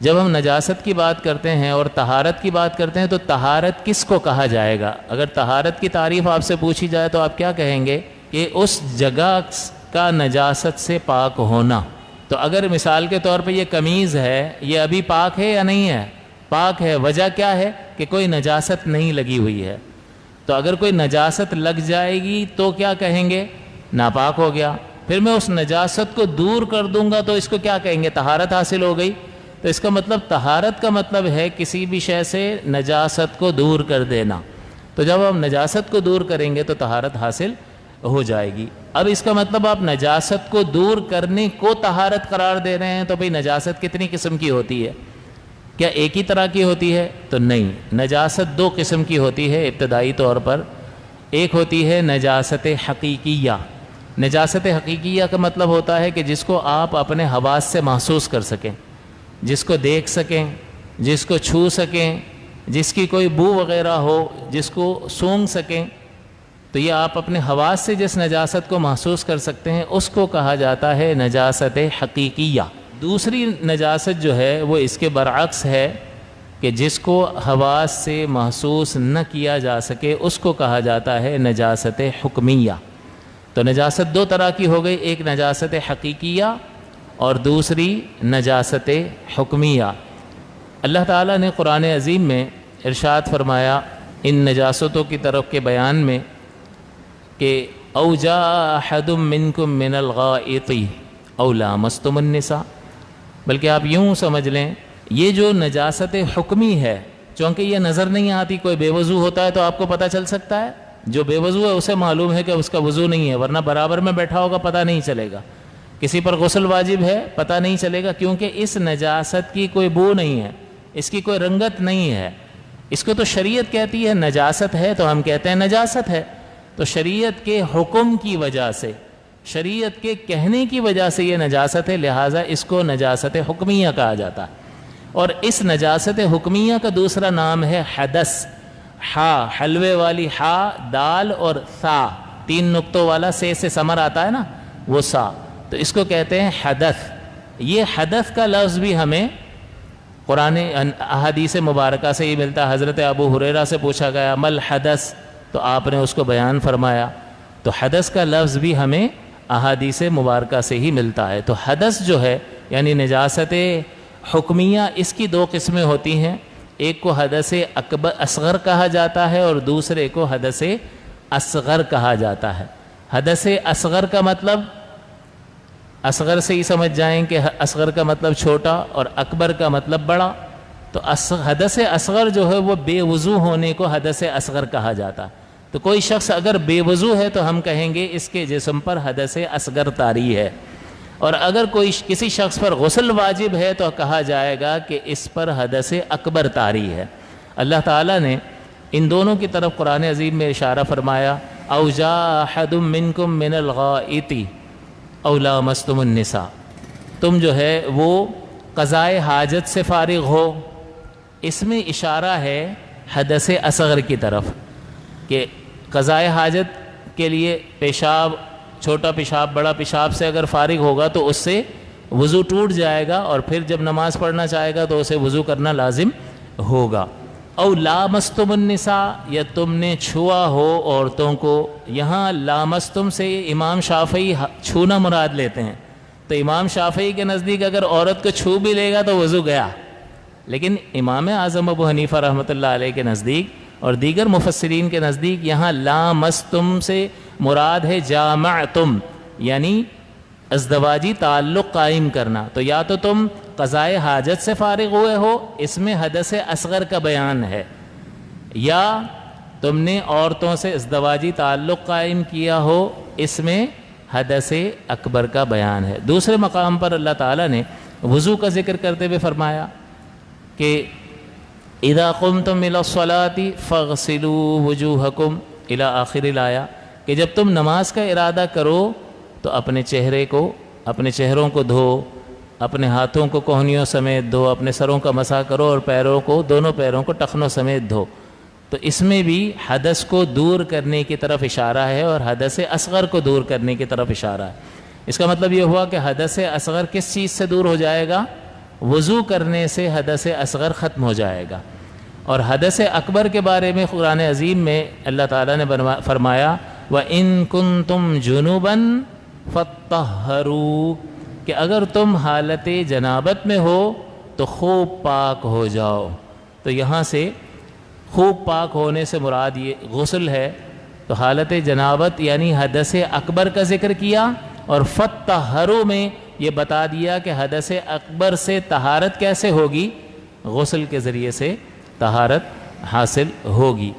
جب ہم نجاست کی بات کرتے ہیں اور طہارت کی بات کرتے ہیں تو طہارت کس کو کہا جائے گا؟ اگر طہارت کی تعریف آپ سے پوچھی جائے تو آپ کیا کہیں گے؟ کہ اس جگہ کا نجاست سے پاک ہونا۔ تو اگر مثال کے طور پہ یہ قمیض ہے، یہ ابھی پاک ہے یا نہیں ہے؟ پاک ہے۔ وجہ کیا ہے؟ کہ کوئی نجاست نہیں لگی ہوئی ہے۔ تو اگر کوئی نجاست لگ جائے گی تو کیا کہیں گے؟ ناپاک ہو گیا۔ پھر میں اس نجاست کو دور کر دوں گا تو اس کو کیا کہیں گے؟ طہارت حاصل ہو گئی۔ تو اس کا مطلب طہارت کا مطلب ہے کسی بھی شے سے نجاست کو دور کر دینا۔ تو جب ہم نجاست کو دور کریں گے تو طہارت حاصل ہو جائے گی۔ اب اس کا مطلب آپ نجاست کو دور کرنے کو طہارت قرار دے رہے ہیں، تو بھئی نجاست کتنی قسم کی ہوتی ہے؟ کیا ایک ہی طرح کی ہوتی ہے؟ تو نہیں، نجاست دو قسم کی ہوتی ہے ابتدائی طور پر۔ ایک ہوتی ہے نجاست حقیقیہ۔ نجاست حقیقیہ کا مطلب ہوتا ہے کہ جس کو آپ اپنے حواس سے محسوس کر سکیں، جس کو دیکھ سکیں، جس کو چھو سکیں، جس کی کوئی بو وغیرہ ہو، جس کو سونگھ سکیں۔ تو یہ آپ اپنے حواس سے جس نجاست کو محسوس کر سکتے ہیں اس کو کہا جاتا ہے نجاست حقیقیہ۔ دوسری نجاست جو ہے وہ اس کے برعکس ہے کہ جس کو حواس سے محسوس نہ کیا جا سکے اس کو کہا جاتا ہے نجاست حکمیہ۔ تو نجاست دو طرح کی ہو گئی، ایک نجاست حقیقیہ اور دوسری نجاست حکمیہ۔ اللہ تعالیٰ نے قرآن عظیم میں ارشاد فرمایا ان نجاستوں کی طرف کے بیان میں کہ او جاء احد منکم من الغائط او لامستم النساء، بلکہ آپ یوں سمجھ لیں یہ جو نجاست حکمی ہے، چونکہ یہ نظر نہیں آتی، کوئی بے وضو ہوتا ہے تو آپ کو پتہ چل سکتا ہے، جو بے وضو ہے اسے معلوم ہے کہ اس کا وضو نہیں ہے، ورنہ برابر میں بیٹھا ہوگا پتہ نہیں چلے گا۔ کسی پر غسل واجب ہے پتہ نہیں چلے گا، کیونکہ اس نجاست کی کوئی بو نہیں ہے، اس کی کوئی رنگت نہیں ہے۔ اس کو تو شریعت کہتی ہے نجاست ہے تو ہم کہتے ہیں نجاست ہے۔ تو شریعت کے حکم کی وجہ سے، شریعت کے کہنے کی وجہ سے یہ نجاست ہے، لہٰذا اس کو نجاست حکمیہ کہا جاتا ہے۔ اور اس نجاست حکمیہ کا دوسرا نام ہے حدث۔ ہا، حلوے والی ہا، دال اور سا، تین نقطوں والا سے ثمر آتا ہے نا، وہ سا، تو اس کو کہتے ہیں حدث۔ یہ حدث کا لفظ بھی ہمیں قرآن احادیث مبارکہ سے ہی ملتا ہے۔ حضرت ابو ہریرہ سے پوچھا گیا مل حدث، تو آپ نے اس کو بیان فرمایا۔ تو حدث کا لفظ بھی ہمیں احادیث مبارکہ سے ہی ملتا ہے۔ تو حدث جو ہے یعنی نجاست حکمیہ، اس کی دو قسمیں ہوتی ہیں، ایک کو حدث اصغر کہا جاتا ہے اور دوسرے کو حدث اصغر کہا جاتا ہے۔ حدث اصغر کا مطلب، اصغر سے ہی سمجھ جائیں کہ اصغر کا مطلب چھوٹا اور اکبر کا مطلب بڑا۔ تو حدث اصغر جو ہے وہ بے وضو ہونے کو حدث اصغر کہا جاتا ہے۔ تو کوئی شخص اگر بے وضو ہے تو ہم کہیں گے اس کے جسم پر حدث اصغر طاری ہے، اور اگر کسی شخص پر غسل واجب ہے تو کہا جائے گا کہ اس پر حدث اکبر طاری ہے۔ اللہ تعالیٰ نے ان دونوں کی طرف قرآن عظیم میں اشارہ فرمایا او جاء احد منکم من الغائط او لامستم النساء، تم جو ہے وہ قضائے حاجت سے فارغ ہو۔ اس میں اشارہ ہے حدث اصغر کی طرف کہ قضائے حاجت کے لیے پیشاب، چھوٹا پیشاب بڑا پیشاب سے اگر فارغ ہوگا تو اس سے وضو ٹوٹ جائے گا، اور پھر جب نماز پڑھنا چاہے گا تو اسے وضو کرنا لازم ہوگا۔ او لامستم النساء، یا تم نے چھوا ہو عورتوں کو۔ یہاں لامستم سے امام شافعی چھونا مراد لیتے ہیں، تو امام شافعی کے نزدیک اگر عورت کو چھو بھی لے گا تو وضو گیا، لیکن امام اعظم ابو حنیفہ رحمۃ اللہ علیہ کے نزدیک اور دیگر مفسرین کے نزدیک یہاں لامستم سے مراد ہے جامعتم، یعنی ازدواجی تعلق قائم کرنا۔ تو یا تو تم قضائے حاجت سے فارغ ہوئے ہو، اس میں حدث اصغر کا بیان ہے، یا تم نے عورتوں سے ازدواجی تعلق قائم کیا ہو، اس میں حدث اکبر کا بیان ہے۔ دوسرے مقام پر اللہ تعالیٰ نے وضو کا ذکر کرتے ہوئے فرمایا کہ اذا قمتم الى الصلاة فاغسلوا وجوہکم الی آخر الآیہ، کہ جب تم نماز کا ارادہ کرو تو اپنے چہروں کو دھو، اپنے ہاتھوں کو کوہنیوں سمیت دھو، اپنے سروں کا مسح کرو اور دونوں پیروں کو ٹخنوں سمیت دھو۔ تو اس میں بھی حدث کو دور کرنے کی طرف اشارہ ہے اور حدث اصغر کو دور کرنے کی طرف اشارہ ہے۔ اس کا مطلب یہ ہوا کہ حدث اصغر کس چیز سے دور ہو جائے گا؟ وضو کرنے سے حدث اصغر ختم ہو جائے گا۔ اور حدث اکبر کے بارے میں قرآن عظیم میں اللہ تعالیٰ نے فرمایا وَإِن كُنتُمْ جُنُبًا فَطَّهَّرُوا، کہ اگر تم حالت جنابت میں ہو تو خوب پاک ہو جاؤ۔ تو یہاں سے خوب پاک ہونے سے مراد یہ غسل ہے، تو حالت جنابت یعنی حدث اکبر کا ذکر کیا، اور فَطَّهَّرُوا میں یہ بتا دیا کہ حدث اکبر سے طہارت کیسے ہوگی، غسل کے ذریعے سے طہارت حاصل ہوگی۔